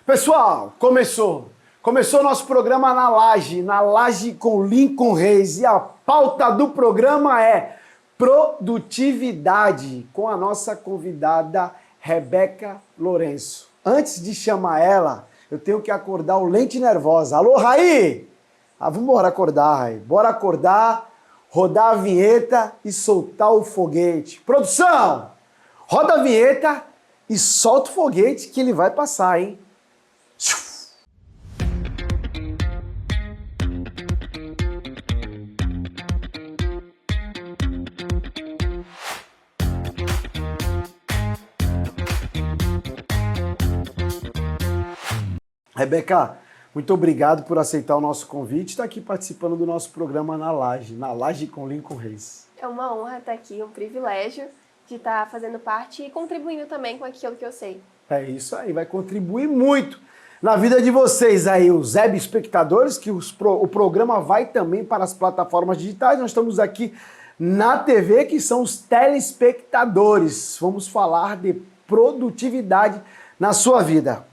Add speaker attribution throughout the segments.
Speaker 1: Pessoal, começou o nosso programa na Laje com Lincoln Reis, e a pauta do programa é produtividade, com a nossa convidada Rebeca Lourenço. Antes de chamar ela, eu tenho que acordar o Lente Nervosa. Alô, Raí! Vamos acordar, Raí. Bora acordar, rodar a vinheta e soltar o foguete. Produção! Roda a vinheta e solta o foguete que ele vai passar, hein? Rebeca, muito obrigado por aceitar o nosso convite e estar aqui participando do nosso programa na Laje com Lincoln Reis.
Speaker 2: É uma honra estar aqui, um privilégio de estar fazendo parte e contribuindo também com aquilo que eu sei.
Speaker 1: É isso aí, vai contribuir muito na vida de vocês aí, os web espectadores, que o programa vai também para as plataformas digitais. Nós estamos aqui na TV, que são os telespectadores. Vamos falar de produtividade na sua vida.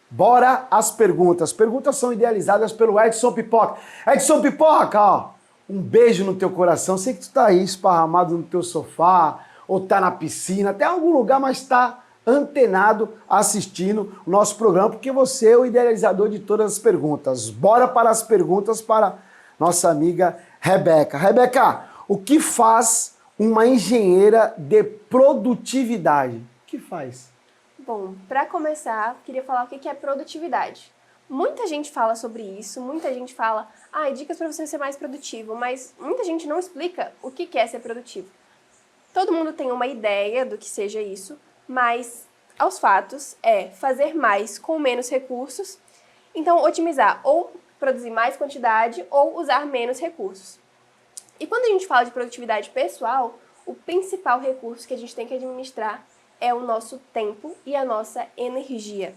Speaker 1: Bora às perguntas. As perguntas são idealizadas pelo Edson Pipoca. Edson Pipoca, ó, um beijo no teu coração. Sei que tu tá aí esparramado no teu sofá, ou tá na piscina, até algum lugar, mas tá antenado assistindo o nosso programa, porque você é o idealizador de todas as perguntas. Bora para as perguntas para nossa amiga Rebeca. Rebeca, o que faz uma engenheira de produtividade? O que faz?
Speaker 2: Bom, para começar, queria falar o que é produtividade. Muita gente fala sobre isso, muita gente fala, dicas para você ser mais produtivo, mas muita gente não explica o que é ser produtivo. Todo mundo tem uma ideia do que seja isso, mas aos fatos é fazer mais com menos recursos, então otimizar ou produzir mais quantidade ou usar menos recursos. E quando a gente fala de produtividade pessoal, o principal recurso que a gente tem que administrar é o nosso tempo e a nossa energia.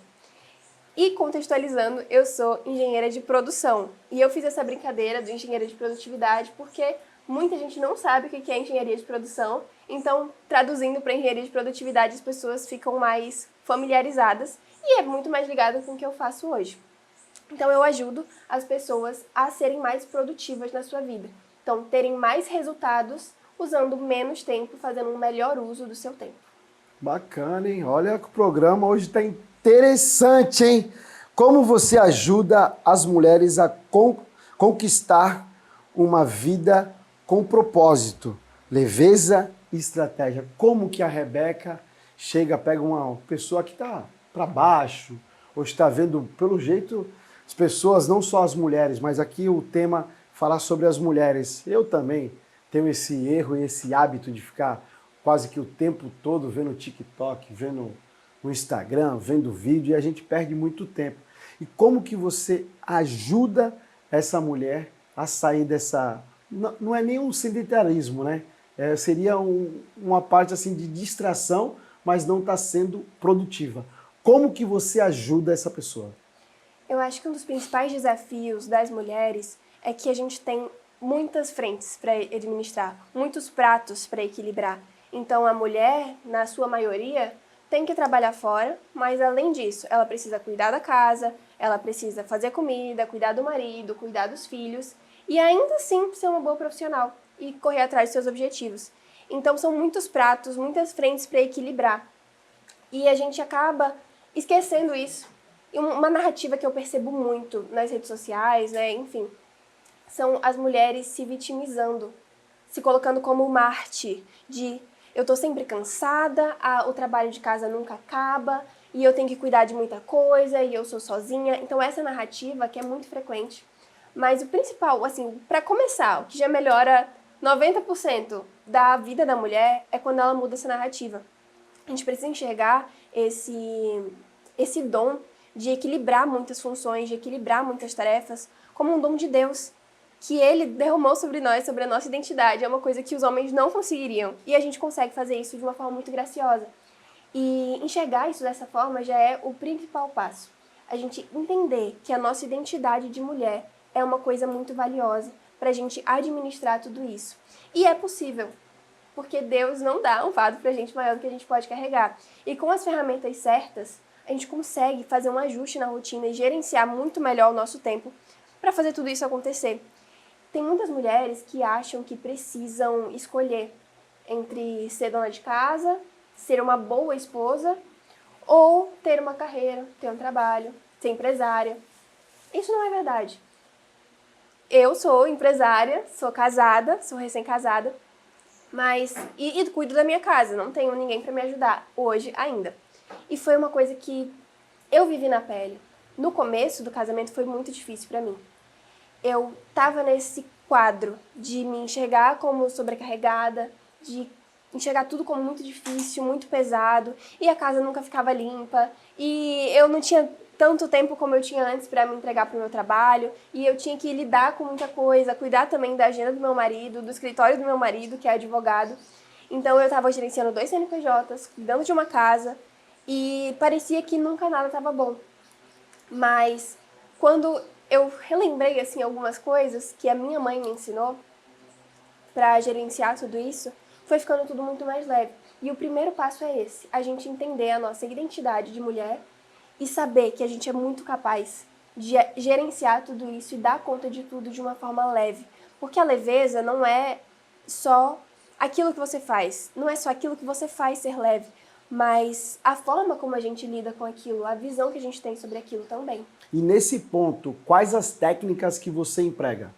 Speaker 2: E contextualizando, eu sou engenheira de produção. E eu fiz essa brincadeira do engenheiro de produtividade porque muita gente não sabe o que é engenharia de produção. Então, traduzindo para engenharia de produtividade, as pessoas ficam mais familiarizadas e é muito mais ligado com o que eu faço hoje. Então, eu ajudo as pessoas a serem mais produtivas na sua vida. Então, terem mais resultados usando menos tempo, fazendo um melhor uso do seu tempo.
Speaker 1: Bacana, hein? Olha que o programa hoje está interessante, hein? Como você ajuda as mulheres a conquistar uma vida com propósito, leveza e estratégia. Como que a Rebeca pega uma pessoa que está para baixo, ou está vendo, pelo jeito, as pessoas, não só as mulheres, mas aqui o tema falar sobre as mulheres. Eu também tenho esse erro e esse hábito de ficar quase que o tempo todo vendo TikTok, vendo no Instagram, vendo vídeo, e a gente perde muito tempo. E como que você ajuda essa mulher a sair dessa... Não é nem um sedentarismo, né? Seria uma parte assim de distração, mas não está sendo produtiva. Como que você ajuda essa pessoa?
Speaker 2: Eu acho que um dos principais desafios das mulheres é que a gente tem muitas frentes para administrar, muitos pratos para equilibrar. Então, a mulher, na sua maioria, tem que trabalhar fora, mas além disso, ela precisa cuidar da casa, ela precisa fazer comida, cuidar do marido, cuidar dos filhos e ainda assim ser uma boa profissional e correr atrás dos seus objetivos. Então, são muitos pratos, muitas frentes para equilibrar. E a gente acaba esquecendo isso. E uma narrativa que eu percebo muito nas redes sociais, enfim, são as mulheres se vitimizando, se colocando como mártir de eu tô sempre cansada, o trabalho de casa nunca acaba, e eu tenho que cuidar de muita coisa, e eu sou sozinha. Então essa narrativa que é muito frequente. Mas o principal, assim, para começar, o que já melhora 90% da vida da mulher é quando ela muda essa narrativa. A gente precisa enxergar esse dom de equilibrar muitas funções, de equilibrar muitas tarefas, como um dom de Deus, que ele derramou sobre nós, sobre a nossa identidade. É uma coisa que os homens não conseguiriam. E a gente consegue fazer isso de uma forma muito graciosa. E enxergar isso dessa forma já é o principal passo. A gente entender que a nossa identidade de mulher é uma coisa muito valiosa para a gente administrar tudo isso. E é possível, porque Deus não dá um fardo para a gente maior do que a gente pode carregar. E com as ferramentas certas, a gente consegue fazer um ajuste na rotina e gerenciar muito melhor o nosso tempo para fazer tudo isso acontecer. Tem muitas mulheres que acham que precisam escolher entre ser dona de casa, ser uma boa esposa ou ter uma carreira, ter um trabalho, ser empresária. Isso não é verdade. Eu sou empresária, sou casada, sou recém-casada, mas e cuido da minha casa, não tenho ninguém para me ajudar hoje ainda. E foi uma coisa que eu vivi na pele. No começo do casamento foi muito difícil para mim. Eu tava nesse quadro de me enxergar como sobrecarregada, de enxergar tudo como muito difícil, muito pesado, e a casa nunca ficava limpa, e eu não tinha tanto tempo como eu tinha antes para me entregar para o meu trabalho, e eu tinha que lidar com muita coisa, cuidar também da agenda do meu marido, do escritório do meu marido, que é advogado. Então eu estava gerenciando 2 CNPJs, cuidando de uma casa, e parecia que nunca nada estava bom. Mas quando eu relembrei assim algumas coisas que a minha mãe me ensinou para gerenciar tudo isso, foi ficando tudo muito mais leve. E o primeiro passo é esse, a gente entender a nossa identidade de mulher e saber que a gente é muito capaz de gerenciar tudo isso e dar conta de tudo de uma forma leve. Porque a leveza não é só aquilo que você faz, não é só aquilo que você faz ser leve, mas a forma como a gente lida com aquilo, a visão que a gente tem sobre aquilo também.
Speaker 1: E nesse ponto, quais as técnicas que você emprega?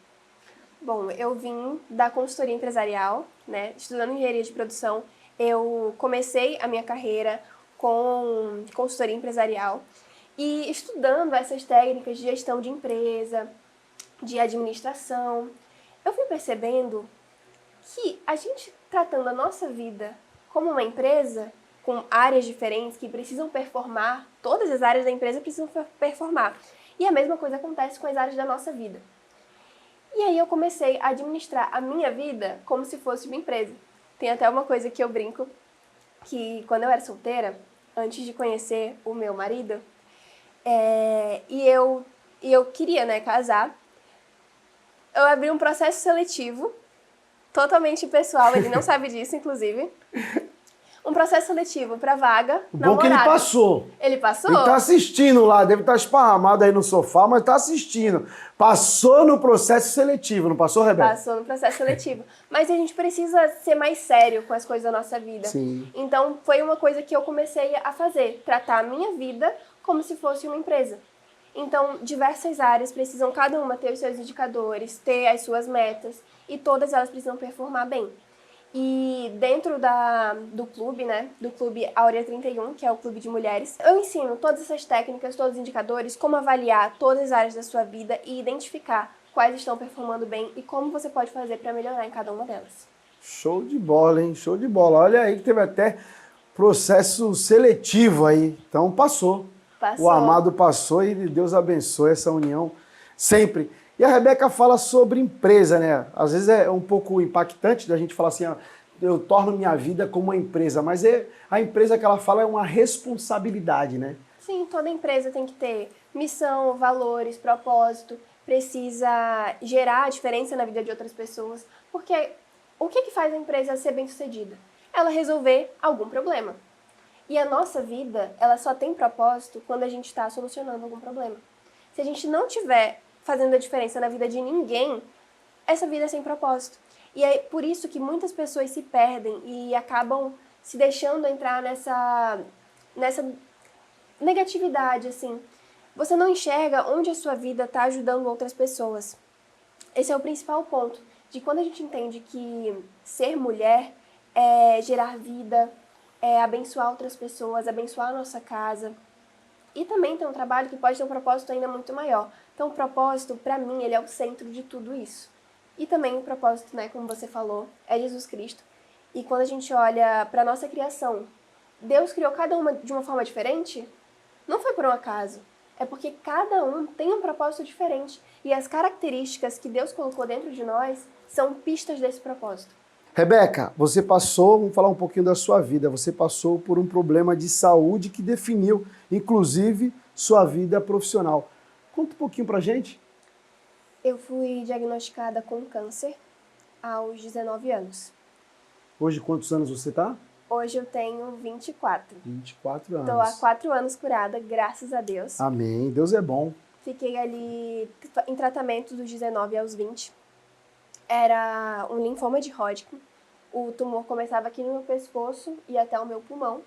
Speaker 2: Bom, eu vim da consultoria empresarial, né? Estudando engenharia de produção, eu comecei a minha carreira com consultoria empresarial e estudando essas técnicas de gestão de empresa, de administração, eu fui percebendo que a gente tratando a nossa vida como uma empresa, com áreas diferentes que precisam performar, todas as áreas da empresa precisam performar. E a mesma coisa acontece com as áreas da nossa vida. E aí eu comecei a administrar a minha vida como se fosse uma empresa. Tem até uma coisa que eu brinco, que quando eu era solteira, antes de conhecer o meu marido, e eu queria, né, casar, eu abri um processo seletivo, totalmente pessoal, ele não sabe disso, inclusive. Um processo seletivo para vaga
Speaker 1: O bom é que ele passou.
Speaker 2: Ele passou?
Speaker 1: Ele tá assistindo lá, deve estar esparramado aí no sofá, mas tá assistindo. Passou no processo seletivo, não passou, Rebeca?
Speaker 2: Passou no processo seletivo. Mas a gente precisa ser mais sério com as coisas da nossa vida.
Speaker 1: Sim.
Speaker 2: Então, foi uma coisa que eu comecei a fazer, tratar a minha vida como se fosse uma empresa. Então, diversas áreas precisam cada uma ter os seus indicadores, ter as suas metas, e todas elas precisam performar bem. E dentro do clube, né, do clube Áurea 31, que é o clube de mulheres, eu ensino todas essas técnicas, todos os indicadores, como avaliar todas as áreas da sua vida e identificar quais estão performando bem e como você pode fazer para melhorar em cada uma delas.
Speaker 1: Show de bola, hein? Show de bola. Olha aí que teve até processo seletivo aí. Então passou.
Speaker 2: Passou.
Speaker 1: O amado passou e Deus abençoe essa união sempre. E a Rebeca fala sobre empresa, né? Às vezes é um pouco impactante da gente falar assim, ó, eu torno minha vida como uma empresa, mas a empresa que ela fala é uma responsabilidade, né?
Speaker 2: Sim, toda empresa tem que ter missão, valores, propósito, precisa gerar diferença na vida de outras pessoas, porque o que faz a empresa ser bem-sucedida? Ela resolver algum problema. E a nossa vida, ela só tem propósito quando a gente está solucionando algum problema. Se a gente não tiver fazendo a diferença na vida de ninguém, essa vida é sem propósito. E é por isso que muitas pessoas se perdem e acabam se deixando entrar nessa negatividade, assim. Você não enxerga onde a sua vida está ajudando outras pessoas. Esse é o principal ponto, de quando a gente entende que ser mulher é gerar vida, é abençoar outras pessoas, abençoar a nossa casa. E também tem um trabalho que pode ter um propósito ainda muito maior. Então o propósito, para mim, ele é o centro de tudo isso. E também o propósito, né, como você falou, é Jesus Cristo. E quando a gente olha para a nossa criação, Deus criou cada uma de uma forma diferente? Não foi por um acaso. É porque cada um tem um propósito diferente. E as características que Deus colocou dentro de nós são pistas desse propósito.
Speaker 1: Rebeca, você passou, vamos falar um pouquinho da sua vida, você passou por um problema de saúde que definiu, inclusive, sua vida profissional. Conta um pouquinho pra gente.
Speaker 2: Eu fui diagnosticada com câncer aos 19 anos.
Speaker 1: Hoje, quantos anos você tá?
Speaker 2: Hoje eu tenho 24.
Speaker 1: 24 anos.
Speaker 2: Estou há 4 anos curada, graças a Deus.
Speaker 1: Amém. Deus é bom.
Speaker 2: Fiquei ali em tratamento dos 19 aos 20. Era um linfoma de Hodgkin. O tumor começava aqui no meu pescoço e até o meu pulmão.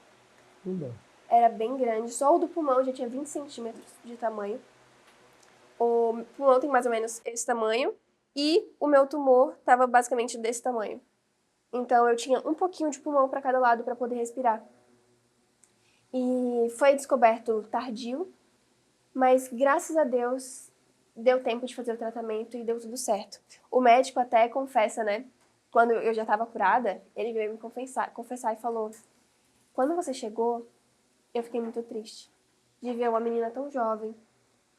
Speaker 2: Era bem grande. Só o do pulmão já tinha 20 centímetros de tamanho. O pulmão tem mais ou menos esse tamanho. E o meu tumor estava basicamente desse tamanho. Então eu tinha um pouquinho de pulmão para cada lado para poder respirar. E foi descoberto tardio, mas graças a Deus deu tempo de fazer o tratamento e deu tudo certo. O médico até confessa, né? Quando eu já estava curada, ele veio me confessar e falou: quando você chegou, eu fiquei muito triste de ver uma menina tão jovem,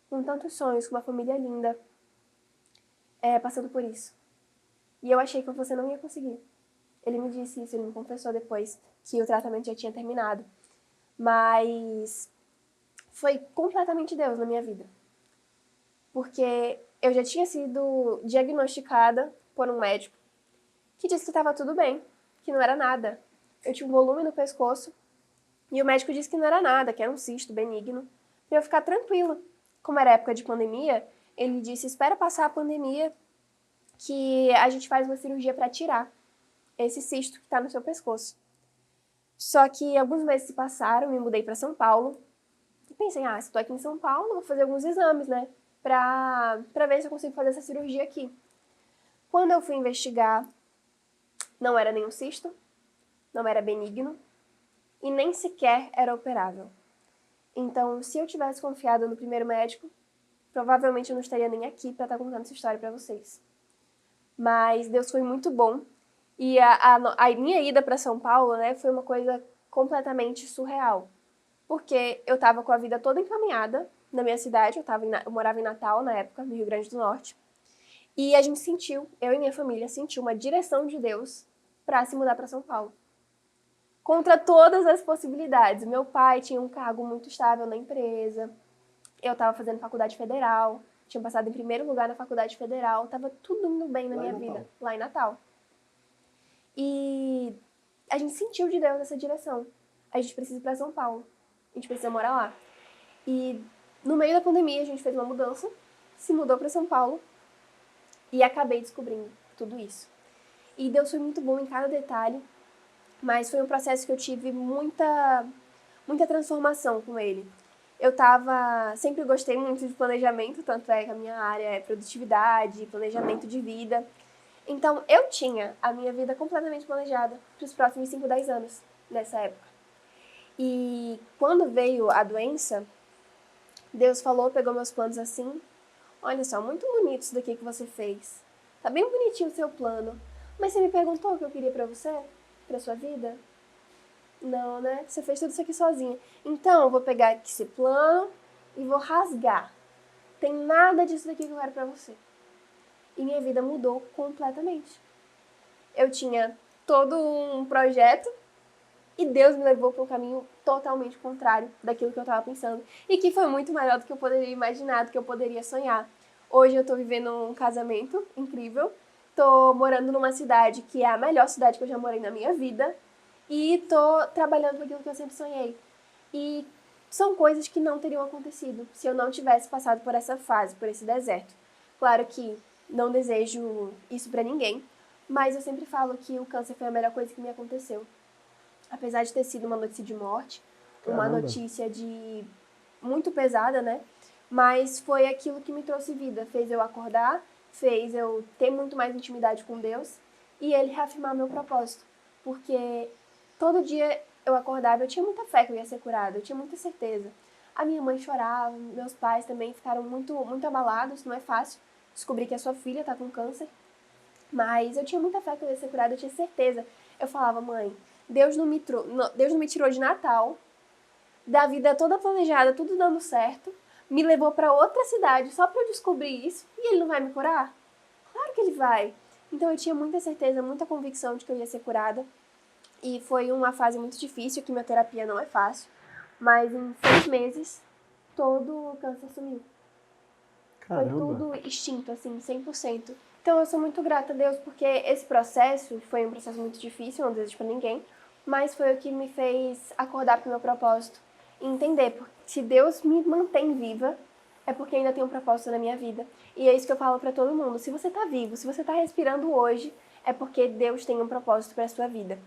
Speaker 2: com tantos sonhos, com uma família linda, passando por isso. E eu achei que você não ia conseguir. Ele me disse isso, ele me confessou depois que o tratamento já tinha terminado. Mas foi completamente Deus na minha vida. Porque eu já tinha sido diagnosticada por um médico que disse que estava tudo bem, que não era nada. Eu tinha um volume no pescoço e o médico disse que não era nada, que era um cisto benigno, para eu ficar tranquila. Como era época de pandemia, ele disse: espera passar a pandemia que a gente faz uma cirurgia para tirar esse cisto que está no seu pescoço. Só que alguns meses se passaram, me mudei para São Paulo e pensei: se estou aqui em São Paulo, vou fazer alguns exames, né? Pra ver se eu consigo fazer essa cirurgia aqui. Quando eu fui investigar, não era nenhum cisto, não era benigno e nem sequer era operável. Então, se eu tivesse confiado no primeiro médico, provavelmente eu não estaria nem aqui para estar contando essa história para vocês. Mas Deus foi muito bom. E a minha ida para São Paulo, né, foi uma coisa completamente surreal. Porque eu estava com a vida toda encaminhada na minha cidade, eu morava em Natal na época, no Rio Grande do Norte. E a gente sentiu, eu e minha família, sentiu uma direção de Deus para se mudar para São Paulo. Contra todas as possibilidades. Meu pai tinha um cargo muito estável na empresa, eu estava fazendo faculdade federal, tinha passado em primeiro lugar na faculdade federal, estava tudo indo bem na minha vida, lá em Natal. E a gente sentiu de Deus essa direção. A gente precisa ir para São Paulo, a gente precisa morar lá. E no meio da pandemia a gente fez uma mudança, se mudou para São Paulo e acabei descobrindo tudo isso. E Deus foi muito bom em cada detalhe, mas foi um processo que eu tive muita transformação com ele. Sempre gostei muito de planejamento, tanto é que a minha área é produtividade, planejamento de vida. Então, eu tinha a minha vida completamente planejada para os próximos 5, 10 anos, nessa época. E quando veio a doença, Deus falou, pegou meus planos assim: olha só, muito bonito isso daqui que você fez. Tá bem bonitinho o seu plano, mas você me perguntou o que eu queria para você? Para sua vida? Não, né? Você fez tudo isso aqui sozinha. Então, eu vou pegar aqui esse plano e vou rasgar. Tem nada disso daqui que eu quero para você. E minha vida mudou completamente. Eu tinha todo um projeto e Deus me levou para um caminho totalmente contrário daquilo que eu estava pensando. E que foi muito maior do que eu poderia imaginar, do que eu poderia sonhar. Hoje eu estou vivendo um casamento incrível. Estou morando numa cidade que é a melhor cidade que eu já morei na minha vida. E estou trabalhando com aquilo que eu sempre sonhei. E são coisas que não teriam acontecido se eu não tivesse passado por essa fase, por esse deserto. Claro que não desejo isso para ninguém, mas eu sempre falo que o câncer foi a melhor coisa que me aconteceu. Apesar de ter sido uma notícia de morte, uma notícia muito pesada, né? Mas foi aquilo que me trouxe vida, fez eu acordar, fez eu ter muito mais intimidade com Deus e Ele reafirmar meu propósito. Porque todo dia eu acordava, eu tinha muita fé que eu ia ser curada, eu tinha muita certeza. A minha mãe chorava, meus pais também ficaram muito abalados, não é fácil descobrir que a sua filha tá com câncer. Mas eu tinha muita fé que eu ia ser curada, eu tinha certeza. Eu falava: mãe, Deus não me tirou de Natal, da vida toda planejada, tudo dando certo, me levou para outra cidade só para eu descobrir isso, e Ele não vai me curar? Claro que Ele vai. Então eu tinha muita certeza, muita convicção de que eu ia ser curada. E foi uma fase muito difícil, a quimioterapia não é fácil. Mas em 6 meses, todo o câncer sumiu.
Speaker 1: Caramba.
Speaker 2: Foi tudo extinto, assim, 100%. Então eu sou muito grata a Deus, porque esse processo foi um processo muito difícil, não desejo pra ninguém. mas foi o que me fez acordar para o meu propósito e entender, porque se Deus me mantém viva, é porque ainda tem um propósito na minha vida. E é isso que eu falo para todo mundo. Se você está vivo, se você está respirando hoje, é porque Deus tem um propósito para a sua vida.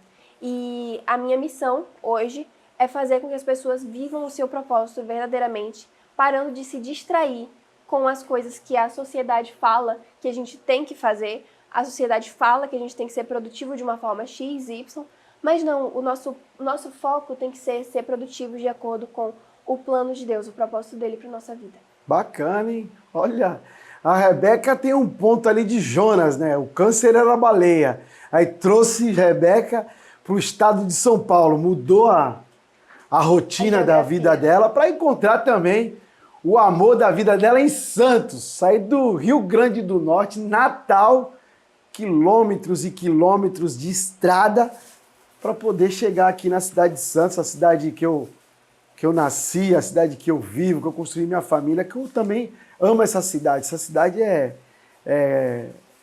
Speaker 2: E a minha missão hoje é fazer com que as pessoas vivam o seu propósito verdadeiramente, parando de se distrair com as coisas que a sociedade fala que a gente tem que fazer. A sociedade fala que a gente tem que ser produtivo de uma forma X, Y, mas não, o nosso foco tem que ser produtivo de acordo com o plano de Deus, o propósito dele para nossa vida.
Speaker 1: Bacana, hein? Olha, a Rebeca tem um ponto ali de Jonas, né? O câncer era a baleia. Aí trouxe Rebeca para o estado de São Paulo, mudou a rotina da vida dela para encontrar também o amor da vida dela em Santos. Sair do Rio Grande do Norte, Natal, quilômetros e quilômetros de estrada para poder chegar aqui na cidade de Santos, a cidade que eu nasci, a cidade que eu vivo, que eu construí minha família, que eu também amo essa cidade. Essa cidade é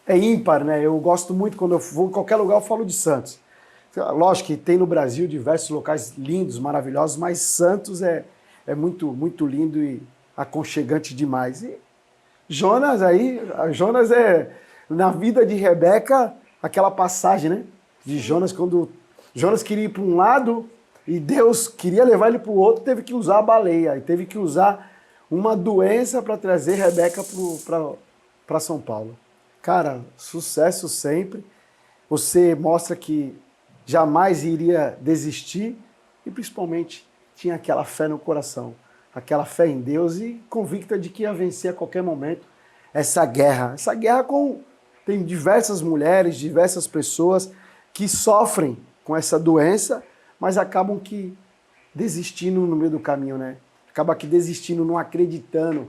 Speaker 1: ímpar, né? Eu gosto muito, quando eu vou em qualquer lugar, eu falo de Santos. Lógico que tem no Brasil diversos locais lindos, maravilhosos, mas Santos é muito, muito lindo e aconchegante demais. E Jonas Jonas na vida de Rebeca, aquela passagem, né? De Jonas, quando Jonas queria ir para um lado e Deus queria levar ele para o outro, teve que usar a baleia, e teve que usar uma doença para trazer Rebeca para São Paulo. Cara, sucesso sempre. Você mostra que jamais iria desistir e principalmente tinha aquela fé no coração, aquela fé em Deus e convicta de que ia vencer a qualquer momento essa guerra. Essa guerra tem diversas mulheres, diversas pessoas que sofrem com essa doença, mas acabam que desistindo no meio do caminho, né? Acaba que desistindo, não acreditando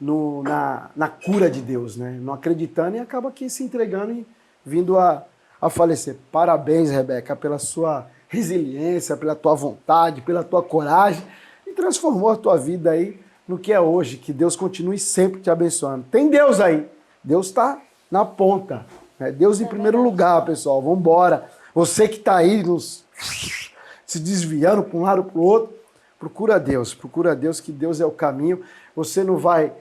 Speaker 1: na cura de Deus, né? Não acreditando e acaba que se entregando e vindo a falecer. Parabéns, Rebeca, pela sua resiliência, pela tua vontade, pela tua coragem e transformou a tua vida aí no que é hoje. Que Deus continue sempre te abençoando. Tem Deus aí. Deus está na ponta. Né? Deus em primeiro lugar, pessoal. Vamos embora. Você que está aí se desviando para um lado para o outro, procura Deus, que Deus é o caminho. Você não vai,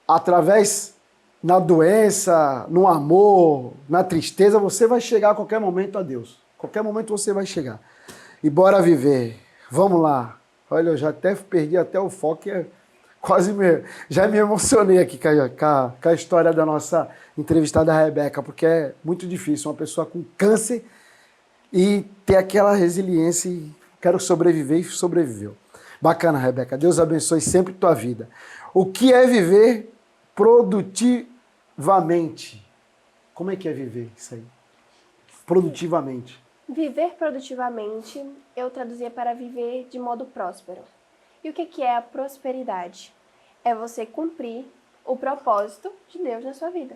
Speaker 1: através na doença, no amor, na tristeza, você vai chegar a qualquer momento a Deus. Qualquer momento você vai chegar. E bora viver. Vamos lá. Olha, eu já até perdi até o foco, já me emocionei aqui com a história da nossa entrevistada Rebeca, porque é muito difícil uma pessoa com câncer e ter aquela resiliência e quero sobreviver e sobreviveu. Bacana, Rebeca. Deus abençoe sempre tua vida. O que é viver produtivamente? Como é que é viver isso aí? Produtivamente.
Speaker 2: Viver produtivamente, eu traduzia para viver de modo próspero. E o que é a prosperidade? É você cumprir o propósito de Deus na sua vida.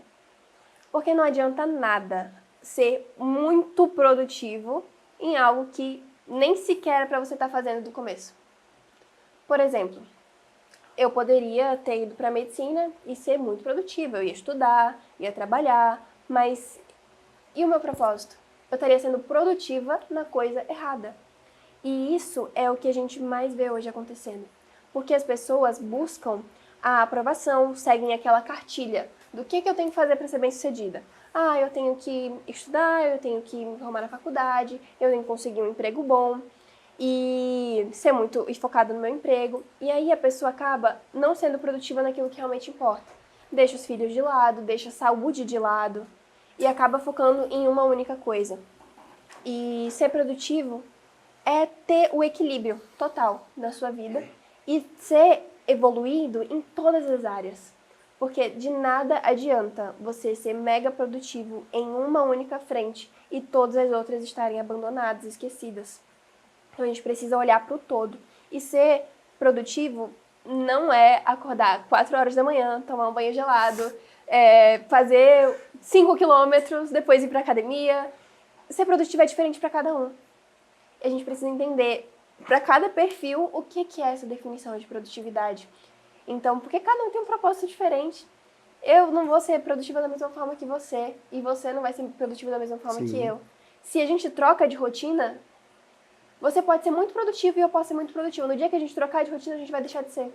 Speaker 2: Porque não adianta nada ser muito produtivo em algo que nem sequer era para você estar fazendo do começo. Por exemplo, eu poderia ter ido para a medicina e ser muito produtiva. Eu ia estudar, ia trabalhar, mas e o meu propósito? Eu estaria sendo produtiva na coisa errada. E isso é o que a gente mais vê hoje acontecendo. Porque as pessoas buscam a aprovação, seguem aquela cartilha do que eu tenho que fazer para ser bem-sucedida. Ah, eu tenho que estudar, eu tenho que me formar na faculdade, eu tenho que conseguir um emprego bom e ser muito focada no meu emprego. E aí a pessoa acaba não sendo produtiva naquilo que realmente importa. Deixa os filhos de lado, deixa a saúde de lado e acaba focando em uma única coisa. E ser produtivo é ter o equilíbrio total na sua vida e ser evoluído em todas as áreas. Porque de nada adianta você ser mega produtivo em uma única frente e todas as outras estarem abandonadas, esquecidas. Então a gente precisa olhar para o todo. E ser produtivo não é acordar 4 horas da manhã, tomar um banho gelado, fazer 5 quilômetros, depois ir para academia. Ser produtivo é diferente para cada um. E a gente precisa entender, para cada perfil, o que é essa definição de produtividade. Então, porque cada um tem um propósito diferente. Eu não vou ser produtiva da mesma forma que você, e você não vai ser produtiva da mesma forma que eu. Se a gente troca de rotina, Você pode ser muito produtivo e eu posso ser muito produtiva. No dia que a gente trocar de rotina, a gente vai deixar de ser.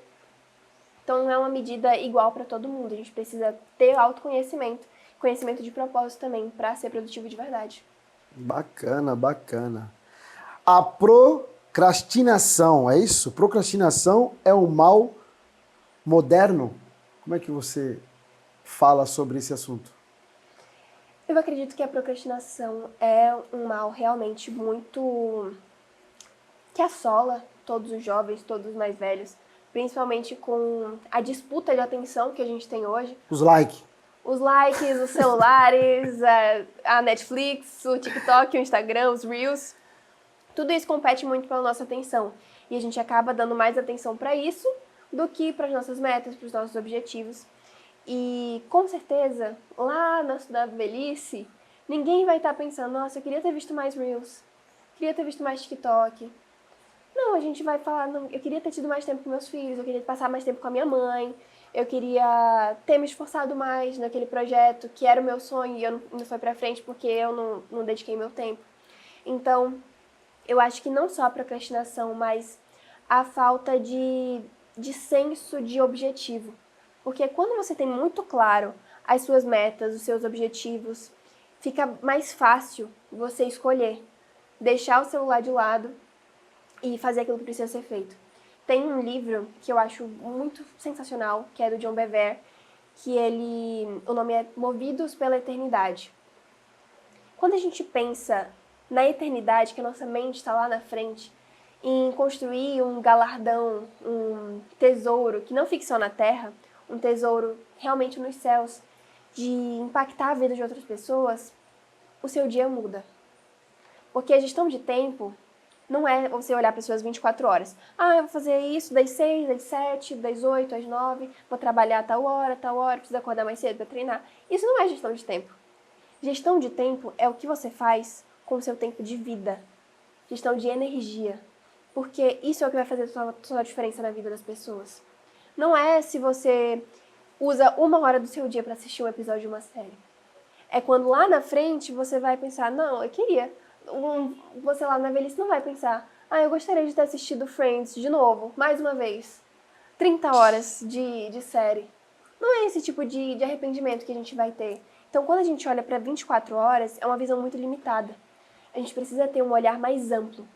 Speaker 2: Então não é uma medida igual para todo mundo. A gente precisa ter autoconhecimento, conhecimento de propósito também, para ser produtivo de verdade.
Speaker 1: Bacana, bacana. A procrastinação, é isso? Procrastinação é um mal moderno? Como é que você fala sobre esse assunto?
Speaker 2: Eu acredito que a procrastinação é um mal realmente muito que assola todos os jovens, todos os mais velhos, principalmente com a disputa de atenção que a gente tem hoje.
Speaker 1: Os likes.
Speaker 2: Os likes, os celulares, a Netflix, o TikTok, o Instagram, os Reels, tudo isso compete muito pela nossa atenção. E a gente acaba dando mais atenção para isso do que para as nossas metas, para os nossos objetivos. E com certeza, lá na velhice, ninguém vai estar pensando, nossa, eu queria ter visto mais Reels, queria ter visto mais TikTok. Não, a gente vai falar, não, eu queria ter tido mais tempo com meus filhos, eu queria passar mais tempo com a minha mãe, eu queria ter me esforçado mais naquele projeto que era o meu sonho e eu não fui pra frente porque eu não dediquei meu tempo. Então, eu acho que não só a procrastinação, mas a falta de senso de objetivo. Porque quando você tem muito claro as suas metas, os seus objetivos, fica mais fácil você escolher, deixar o celular de lado e fazer aquilo que precisa ser feito. Tem um livro que eu acho muito sensacional, que é do John Bevere, que o nome é Movidos pela Eternidade. Quando a gente pensa na eternidade, que a nossa mente está lá na frente, em construir um galardão, um tesouro que não fique só na Terra, um tesouro realmente nos céus, de impactar a vida de outras pessoas, o seu dia muda. Porque a gestão de tempo não é você olhar para as suas 24 horas. Ah, eu vou fazer isso das 6, das 7, das 8, às 9, vou trabalhar tal hora, preciso acordar mais cedo para treinar. Isso não é gestão de tempo. Gestão de tempo é o que você faz com o seu tempo de vida. Gestão de energia. Porque isso é o que vai fazer toda a diferença na vida das pessoas. Não é se você usa 1 hora do seu dia para assistir um episódio de uma série. É quando lá na frente você vai pensar, não, eu queria. Você lá na velhice não vai pensar, ah, eu gostaria de ter assistido Friends de novo, mais uma vez. 30 horas de série. Não é esse tipo de arrependimento que a gente vai ter. Então, quando a gente olha para 24 horas, é uma visão muito limitada. A gente precisa ter um olhar mais amplo,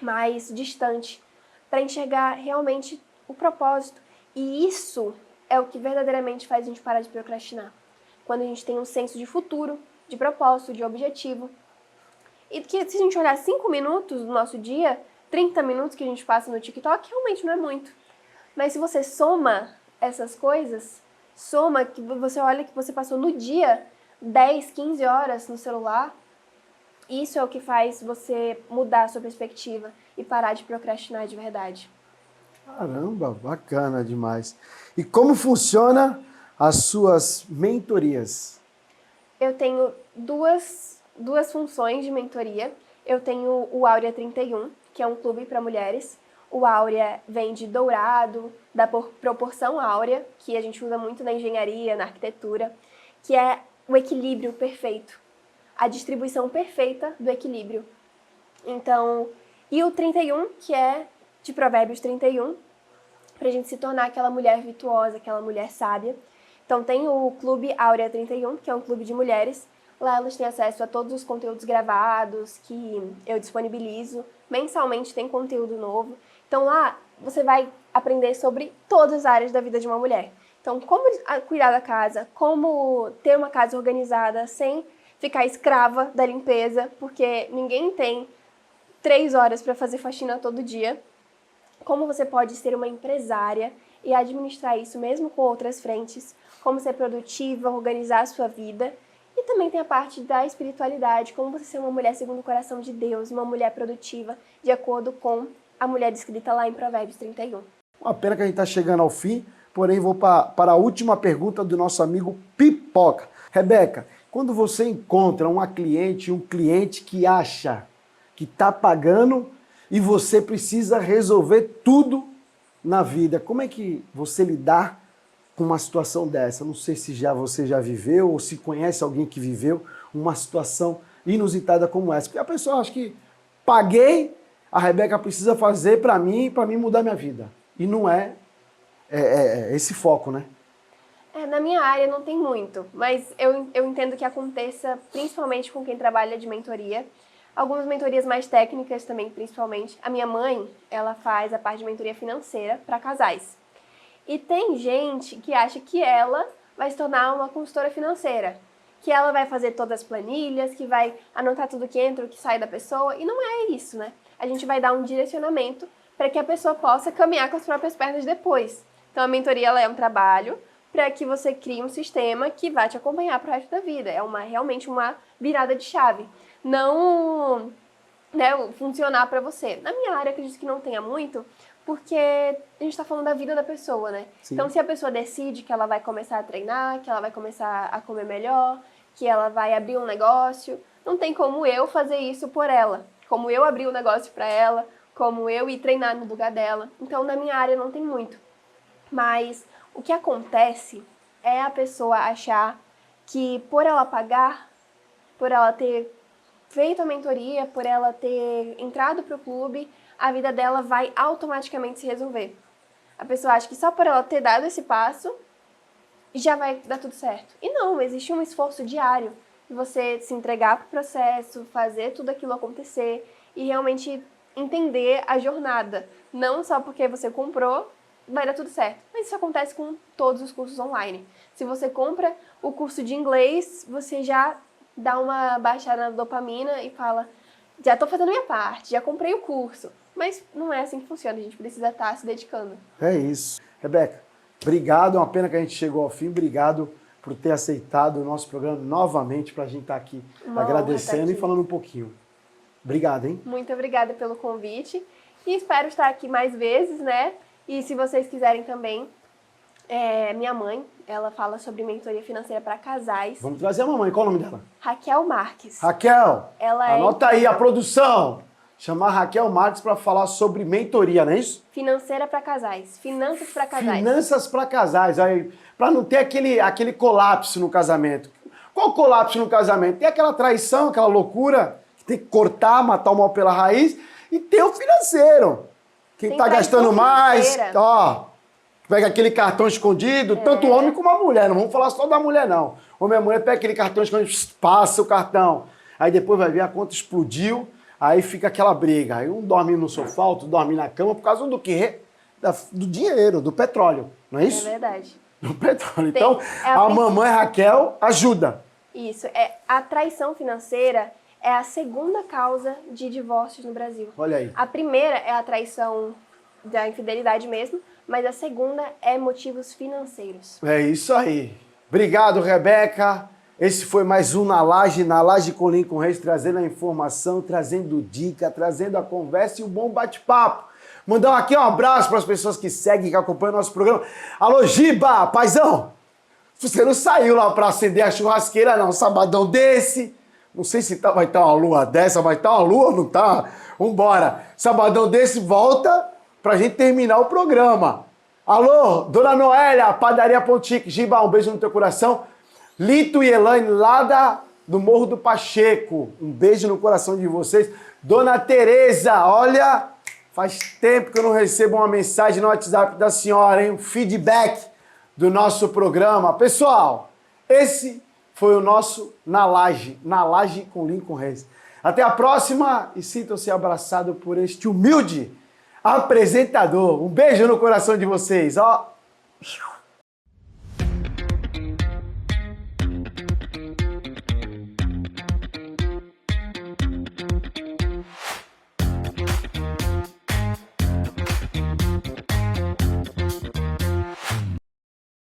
Speaker 2: mais distante, para enxergar realmente o propósito. E isso é o que verdadeiramente faz a gente parar de procrastinar. Quando a gente tem um senso de futuro, de propósito, de objetivo. E que se a gente olhar 5 minutos do nosso dia, 30 minutos que a gente passa no TikTok, realmente não é muito. Mas se você soma essas coisas, soma que você olha que você passou no dia 10, 15 horas no celular, isso é o que faz você mudar a sua perspectiva e parar de procrastinar de verdade.
Speaker 1: Caramba, bacana demais. E como funciona as suas mentorias?
Speaker 2: Eu tenho duas funções de mentoria. Eu tenho o Áurea 31, que é um clube para mulheres. O Áurea vem de dourado, da proporção áurea, que a gente usa muito na engenharia, na arquitetura, que é o equilíbrio perfeito, a distribuição perfeita do equilíbrio. Então, e o 31, que é de Provérbios 31, para a gente se tornar aquela mulher virtuosa, aquela mulher sábia. Então tem o Clube Áurea 31, que é um clube de mulheres. Lá elas têm acesso a todos os conteúdos gravados que eu disponibilizo. Mensalmente tem conteúdo novo. Então lá você vai aprender sobre todas as áreas da vida de uma mulher. Então, como cuidar da casa, como ter uma casa organizada sem ficar escrava da limpeza, porque ninguém tem 3 horas para fazer faxina todo dia. Como você pode ser uma empresária e administrar isso mesmo com outras frentes, como ser produtiva, organizar a sua vida. E também tem a parte da espiritualidade, como você ser uma mulher segundo o coração de Deus, uma mulher produtiva, de acordo com a mulher descrita lá em Provérbios 31.
Speaker 1: Uma pena que a gente está chegando ao fim, porém vou para a última pergunta do nosso amigo Pipoca. Rebeca, quando você encontra um cliente que acha que está pagando e você precisa resolver tudo na vida, como é que você lidar com uma situação dessa? Não sei se você já viveu ou se conhece alguém que viveu uma situação inusitada como essa. Porque a pessoa acha que paguei, a Rebeca precisa fazer para mim mudar minha vida. E não é esse foco, né?
Speaker 2: Na minha área não tem muito, mas eu entendo que aconteça principalmente com quem trabalha de mentoria. Algumas mentorias mais técnicas também, principalmente. A minha mãe, ela faz a parte de mentoria financeira para casais. E tem gente que acha que ela vai se tornar uma consultora financeira, que ela vai fazer todas as planilhas, que vai anotar tudo que entra, o que sai da pessoa, e não é isso, né? A gente vai dar um direcionamento para que a pessoa possa caminhar com as próprias pernas depois. Então a mentoria ela é um trabalho para que você crie um sistema que vai te acompanhar para o resto da vida. É realmente uma virada de chave. Não, né, funcionar para você. Na minha área, acredito que não tenha muito, porque a gente está falando da vida da pessoa, né?
Speaker 1: Sim.
Speaker 2: Então, se a pessoa decide que ela vai começar a treinar, que ela vai começar a comer melhor, que ela vai abrir um negócio, não tem como eu fazer isso por ela. Como eu abrir o negócio para ela, como eu ir treinar no lugar dela. Então, na minha área não tem muito. Mas o que acontece é a pessoa achar que por ela pagar, por ela ter feito a mentoria, por ela ter entrado para o clube, a vida dela vai automaticamente se resolver. A pessoa acha que só por ela ter dado esse passo, já vai dar tudo certo. E não, existe um esforço diário de você se entregar para o processo, fazer tudo aquilo acontecer e realmente entender a jornada. Não só porque você comprou, vai dar tudo certo. Mas isso acontece com todos os cursos online. Se você compra o curso de inglês, você já dá uma baixada na dopamina e fala, já estou fazendo a minha parte, já comprei o curso. Mas não é assim que funciona, a gente precisa estar se dedicando.
Speaker 1: É isso. Rebeca, obrigado, é uma pena que a gente chegou ao fim, obrigado por ter aceitado o nosso programa novamente para a gente estar aqui agradecendo e falando um pouquinho. Obrigado, hein?
Speaker 2: Muito obrigada pelo convite e espero estar aqui mais vezes, né? E se vocês quiserem também, minha mãe, ela fala sobre mentoria financeira para casais.
Speaker 1: Vamos trazer a mamãe, qual o nome dela?
Speaker 2: Raquel Marques.
Speaker 1: Raquel,
Speaker 2: Ela
Speaker 1: anota aí a produção. Chamar a Raquel Marques para falar sobre mentoria, não é isso?
Speaker 2: Financeira para casais. Finanças para casais.
Speaker 1: Finanças para casais. Para não ter aquele colapso no casamento. Qual o colapso no casamento? Tem aquela traição, aquela loucura, que tem que cortar, matar o mal pela raiz. E tem o financeiro. Quem está gastando mais, ó, pega aquele cartão escondido, tanto o homem como a mulher. Não vamos falar só da mulher, não. Homem e a mulher pega aquele cartão escondido, passa o cartão. Aí depois vai ver a conta explodiu. Aí fica aquela briga. Aí um dorme no sofá, outro dorme na cama por causa do quê? Do dinheiro, do petróleo. Não é isso?
Speaker 2: É verdade.
Speaker 1: Do petróleo. Então, a mamãe Raquel ajuda.
Speaker 2: Isso. A traição financeira é a segunda causa de divórcios no Brasil.
Speaker 1: Olha aí.
Speaker 2: A primeira é a traição da infidelidade mesmo, mas a segunda é motivos financeiros.
Speaker 1: É isso aí. Obrigado, Rebeca. Esse foi mais um Na Laje com Lincoln Reis, trazendo a informação, trazendo dica, trazendo a conversa e um bom bate-papo. Mandar aqui um abraço para as pessoas que seguem, que acompanham o nosso programa. Alô, Giba, paizão! Você não saiu lá para acender a churrasqueira, não, sabadão desse. Não sei se vai estar uma lua dessa, vai estar uma lua, não tá? Vambora. Sabadão desse, volta pra gente terminar o programa. Alô, Dona Noélia, Padaria Pontique. Giba, um beijo no teu coração. Lito e Elaine, lá do Morro do Pacheco. Um beijo no coração de vocês. Dona Tereza, olha, faz tempo que eu não recebo uma mensagem no WhatsApp da senhora, hein? Um feedback do nosso programa. Pessoal, esse foi o nosso Na Laje com Lincoln Reis. Até a próxima e sintam-se abraçados por este humilde apresentador. Um beijo no coração de vocês, ó.